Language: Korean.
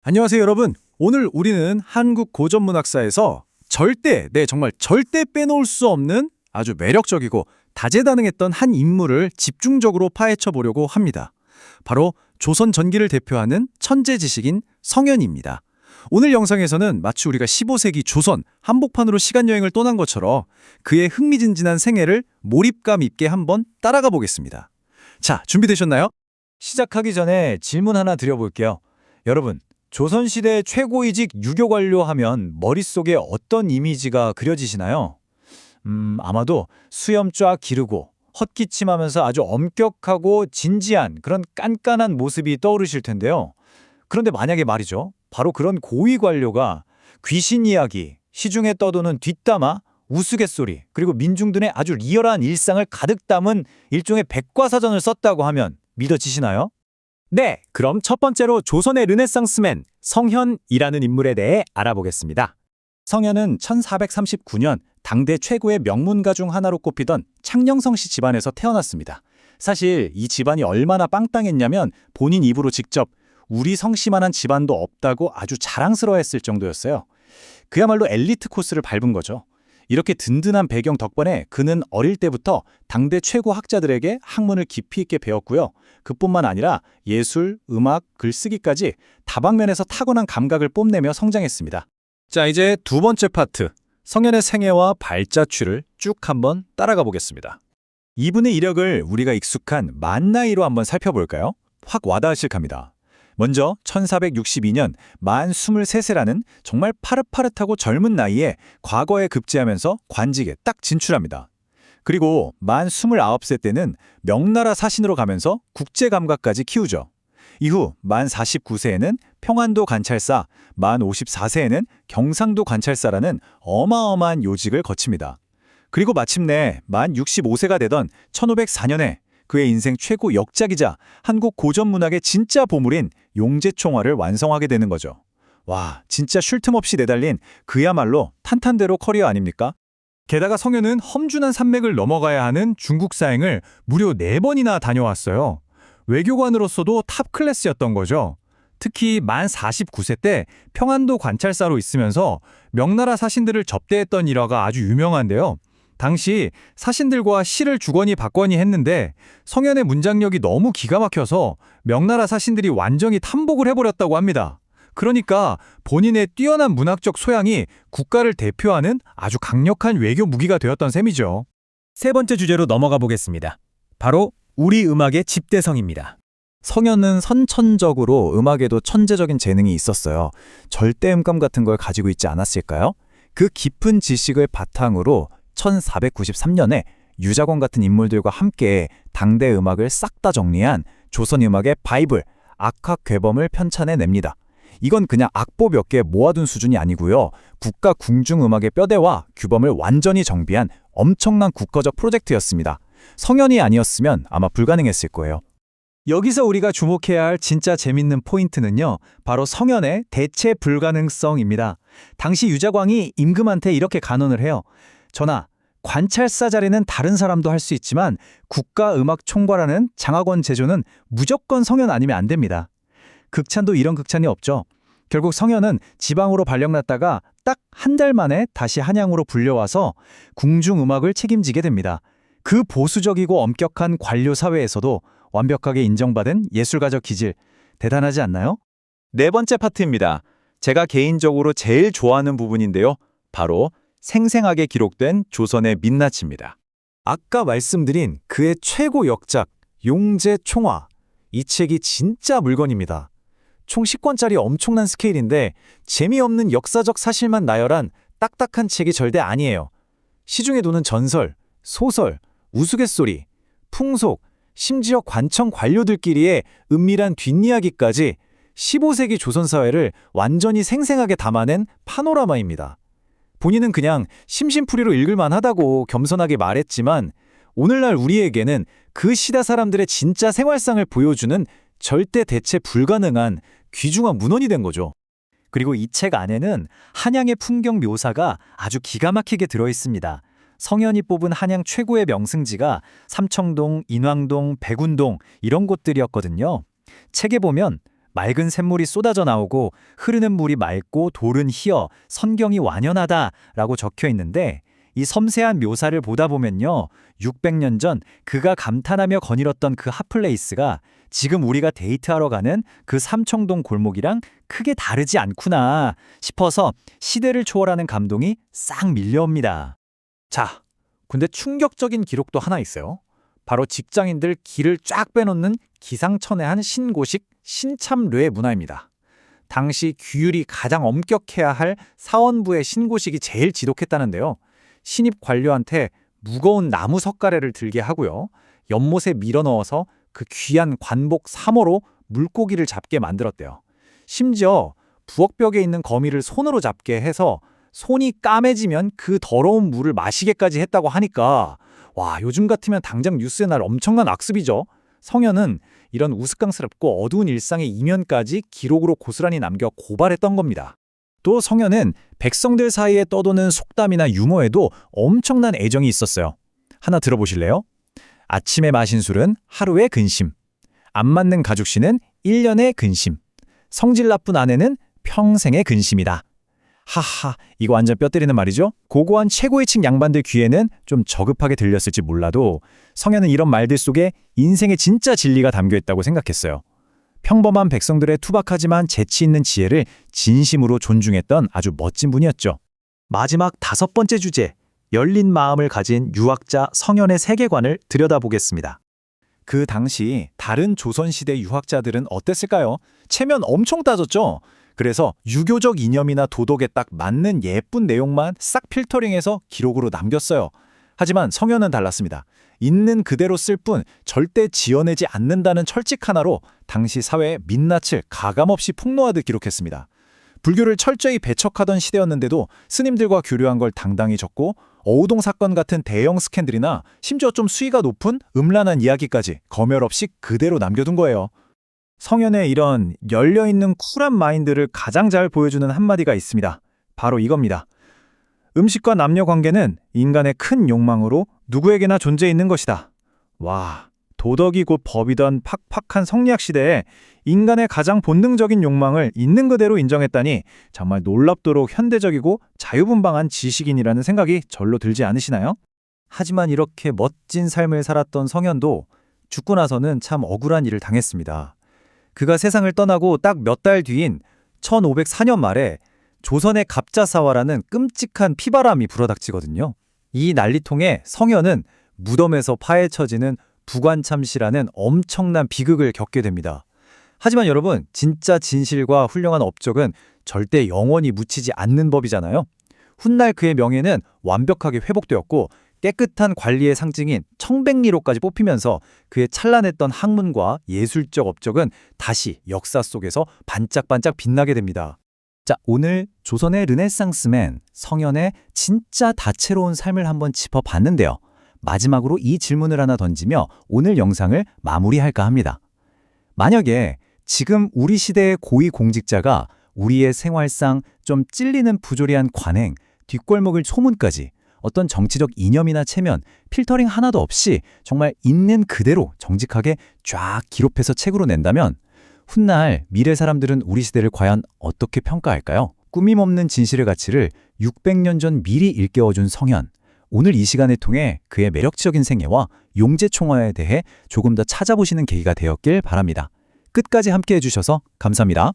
안녕하세요, 여러분. 오늘 우리는 한국 고전문학사에서 정말 절대 빼놓을 수 없는 아주 매력적이고 다재다능했던 한 인물을 집중적으로 파헤쳐 보려고 합니다. 바로 조선 전기를 대표하는 천재 지식인 성현입니다. 오늘 영상에서는 마치 우리가 15세기 조선 한복판으로 시간여행을 떠난 것처럼 그의 흥미진진한 생애를 몰입감 있게 한번 따라가 보겠습니다. 자, 준비되셨나요? 시작하기 전에 질문 하나 드려볼게요. 여러분, 조선시대 최고위직 유교관료 하면 머릿속에 어떤 이미지가 그려지시나요? 아마도 수염 쫙 기르고 헛기침하면서 아주 엄격하고 진지한 그런 깐깐한 모습이 떠오르실 텐데요. 그런데 만약에 말이죠. 바로 그런 고위 관료가 귀신 이야기, 시중에 떠도는 뒷담화, 우스갯소리, 그리고 민중들의 아주 리얼한 일상을 가득 담은 일종의 백과사전을 썼다고 하면 믿어지시나요? 네, 그럼 첫 번째로 조선의 르네상스맨 성현이라는 인물에 대해 알아보겠습니다. 성현은 1439년 당대 최고의 명문가 중 하나로 꼽히던 창녕성씨 집안에서 태어났습니다. 사실 이 집안이 얼마나 빵땅했냐면 본인 입으로 직접 우리 성씨만한 집안도 없다고 아주 자랑스러워했을 정도였어요. 그야말로 엘리트 코스를 밟은 거죠. 이렇게 든든한 배경 덕분에 그는 어릴 때부터 당대 최고 학자들에게 학문을 깊이 있게 배웠고요. 그뿐만 아니라 예술, 음악, 글쓰기까지 다방면에서 타고난 감각을 뽐내며 성장했습니다. 자, 이제 두 번째 파트, 성현의 생애와 발자취를 쭉 한번 따라가 보겠습니다. 이분의 이력을 우리가 익숙한 만 나이로 한번 살펴볼까요? 확 와닿으실 겁니다. 먼저 1462년 만 23세라는 정말 파릇파릇하고 젊은 나이에 과거에 급제하면서 관직에 딱 진출합니다. 그리고 만 29세 때는 명나라 사신으로 가면서 국제감각까지 키우죠. 이후 만 49세에는 평안도 관찰사, 만 54세에는 경상도 관찰사라는 어마어마한 요직을 거칩니다. 그리고 마침내 만 65세가 되던 1504년에 그의 인생 최고 역작이자 한국 고전문학의 진짜 보물인 용제총화를 완성하게 되는 거죠. 와, 진짜 쉴 틈 없이 내달린 그야말로 탄탄대로 커리어 아닙니까? 게다가 성현은 험준한 산맥을 넘어가야 하는 중국 사행을 무려 4번이나 다녀왔어요. 외교관으로서도 탑 클래스였던 거죠. 특히 만 49세 때 평안도 관찰사로 있으면서 명나라 사신들을 접대했던 일화가 아주 유명한데요. 당시 사신들과 시를 주거니 받거니 했는데 성현의 문장력이 너무 기가 막혀서 명나라 사신들이 완전히 탐복을 해버렸다고 합니다. 그러니까 본인의 뛰어난 문학적 소양이 국가를 대표하는 아주 강력한 외교 무기가 되었던 셈이죠. 세 번째 주제로 넘어가 보겠습니다. 바로 우리 음악의 집대성입니다. 성현은 선천적으로 음악에도 천재적인 재능이 있었어요. 절대음감 같은 걸 가지고 있지 않았을까요? 그 깊은 지식을 바탕으로 1493년에 유자권 같은 인물들과 함께 당대 음악을 싹 다 정리한 조선 음악의 바이블, 악학괴범을 편찬해냅니다. 이건 그냥 악보 몇 개 모아둔 수준이 아니고요. 국가 궁중음악의 뼈대와 규범을 완전히 정비한 엄청난 국가적 프로젝트였습니다. 성현이 아니었으면 아마 불가능했을 거예요. 여기서 우리가 주목해야 할 진짜 재밌는 포인트는요. 바로 성현의 대체 불가능성입니다. 당시 유자광이 임금한테 이렇게 간언을 해요. 전하, 관찰사 자리는 다른 사람도 할 수 있지만 국가음악 총괄하는 장학원 제조는 무조건 성현 아니면 안 됩니다. 극찬도 이런 극찬이 없죠. 결국 성현은 지방으로 발령났다가 딱 한 달 만에 다시 한양으로 불려와서 궁중음악을 책임지게 됩니다. 그 보수적이고 엄격한 관료 사회에서도 완벽하게 인정받은 예술가적 기질, 대단하지 않나요? 네 번째 파트입니다. 제가 개인적으로 제일 좋아하는 부분인데요. 바로 생생하게 기록된 조선의 민낯입니다. 아까 말씀드린 그의 최고 역작 용제총화. 이 책이 진짜 물건입니다. 총 10권짜리 엄청난 스케일인데 재미없는 역사적 사실만 나열한 딱딱한 책이 절대 아니에요. 시중에 도는 전설, 소설, 우스갯소리, 풍속, 심지어 관청 관료들끼리의 은밀한 뒷이야기까지 15세기 조선 사회를 완전히 생생하게 담아낸 파노라마입니다. 본인은 그냥 심심풀이로 읽을만 하다고 겸손하게 말했지만 오늘날 우리에게는 그 시대 사람들의 진짜 생활상을 보여주는 절대 대체 불가능한 귀중한 문헌이 된 거죠. 그리고 이 책 안에는 한양의 풍경 묘사가 아주 기가 막히게 들어있습니다. 성현이 뽑은 한양 최고의 명승지가 삼청동, 인왕동, 백운동 이런 곳들이었거든요. 책에 보면 맑은 샘물이 쏟아져 나오고 흐르는 물이 맑고 돌은 희어 선경이 완연하다라고 적혀 있는데 이 섬세한 묘사를 보다 보면요. 600년 전 그가 감탄하며 거닐었던 그 핫플레이스가 지금 우리가 데이트하러 가는 그 삼청동 골목이랑 크게 다르지 않구나 싶어서 시대를 초월하는 감동이 싹 밀려옵니다. 자, 근데 충격적인 기록도 하나 있어요. 바로 직장인들 길을 쫙 빼놓는 기상천외한 신고식 신참례 문화입니다. 당시 규율이 가장 엄격해야 할 사원부의 신고식이 제일 지독했다는데요. 신입 관료한테 무거운 나무 석가래를 들게 하고요. 연못에 밀어넣어서 그 귀한 관복 3호로 물고기를 잡게 만들었대요. 심지어 부엌벽에 있는 거미를 손으로 잡게 해서 손이 까매지면 그 더러운 물을 마시게까지 했다고 하니까 와, 요즘 같으면 당장 뉴스에 날 엄청난 악습이죠. 성현은 이런 우스꽝스럽고 어두운 일상의 이면까지 기록으로 고스란히 남겨 고발했던 겁니다. 또 성현은 백성들 사이에 떠도는 속담이나 유머에도 엄청난 애정이 있었어요. 하나 들어보실래요? 아침에 마신 술은 하루의 근심. 안 맞는 가죽씨는 1년의 근심. 성질 나쁜 아내는 평생의 근심이다. 하하, 이거 완전 뼈 때리는 말이죠? 고고한 최고위층 양반들 귀에는 좀 저급하게 들렸을지 몰라도 성현은 이런 말들 속에 인생의 진짜 진리가 담겨있다고 생각했어요. 평범한 백성들의 투박하지만 재치 있는 지혜를 진심으로 존중했던 아주 멋진 분이었죠. 마지막 5번째 주제, 열린 마음을 가진 유학자 성현의 세계관을 들여다보겠습니다. 그 당시 다른 조선시대 유학자들은 어땠을까요? 체면 엄청 따졌죠? 그래서 유교적 이념이나 도덕에 딱 맞는 예쁜 내용만 싹 필터링해서 기록으로 남겼어요. 하지만 성현은 달랐습니다. 있는 그대로 쓸 뿐 절대 지어내지 않는다는 철칙 하나로 당시 사회의 민낯을 가감없이 폭로하듯 기록했습니다. 불교를 철저히 배척하던 시대였는데도 스님들과 교류한 걸 당당히 적고 어우동 사건 같은 대형 스캔들이나 심지어 좀 수위가 높은 음란한 이야기까지 검열 없이 그대로 남겨둔 거예요. 성현의 이런 열려있는 쿨한 마인드를 가장 잘 보여주는 한마디가 있습니다. 바로 이겁니다. 음식과 남녀 관계는 인간의 큰 욕망으로 누구에게나 존재 있는 것이다. 와, 도덕이 곧 법이던 팍팍한 성리학 시대에 인간의 가장 본능적인 욕망을 있는 그대로 인정했다니 정말 놀랍도록 현대적이고 자유분방한 지식인이라는 생각이 절로 들지 않으시나요? 하지만 이렇게 멋진 삶을 살았던 성현도 죽고 나서는 참 억울한 일을 당했습니다. 그가 세상을 떠나고 딱 몇 달 뒤인 1504년 말에 조선의 갑자사화라는 끔찍한 피바람이 불어닥치거든요. 이 난리통에 성현은 무덤에서 파헤쳐지는 부관참시라는 엄청난 비극을 겪게 됩니다. 하지만 여러분, 진짜 진실과 훌륭한 업적은 절대 영원히 묻히지 않는 법이잖아요. 훗날 그의 명예는 완벽하게 회복되었고 깨끗한 관리의 상징인 청백리로까지 뽑히면서 그의 찬란했던 학문과 예술적 업적은 다시 역사 속에서 반짝반짝 빛나게 됩니다. 자, 오늘 조선의 르네상스맨 성현의 진짜 다채로운 삶을 한번 짚어봤는데요. 마지막으로 이 질문을 하나 던지며 오늘 영상을 마무리할까 합니다. 만약에 지금 우리 시대의 고위공직자가 우리의 생활상 좀 찔리는 부조리한 관행, 뒷골목을 소문까지 어떤 정치적 이념이나 체면, 필터링 하나도 없이 정말 있는 그대로 정직하게 쫙 기록해서 책으로 낸다면 훗날 미래 사람들은 우리 시대를 과연 어떻게 평가할까요? 꾸밈없는 진실의 가치를 600년 전 미리 일깨워준 성현. 오늘 이 시간을 통해 그의 매력적인 생애와 용재총화에 대해 조금 더 찾아보시는 계기가 되었길 바랍니다. 끝까지 함께해 주셔서 감사합니다.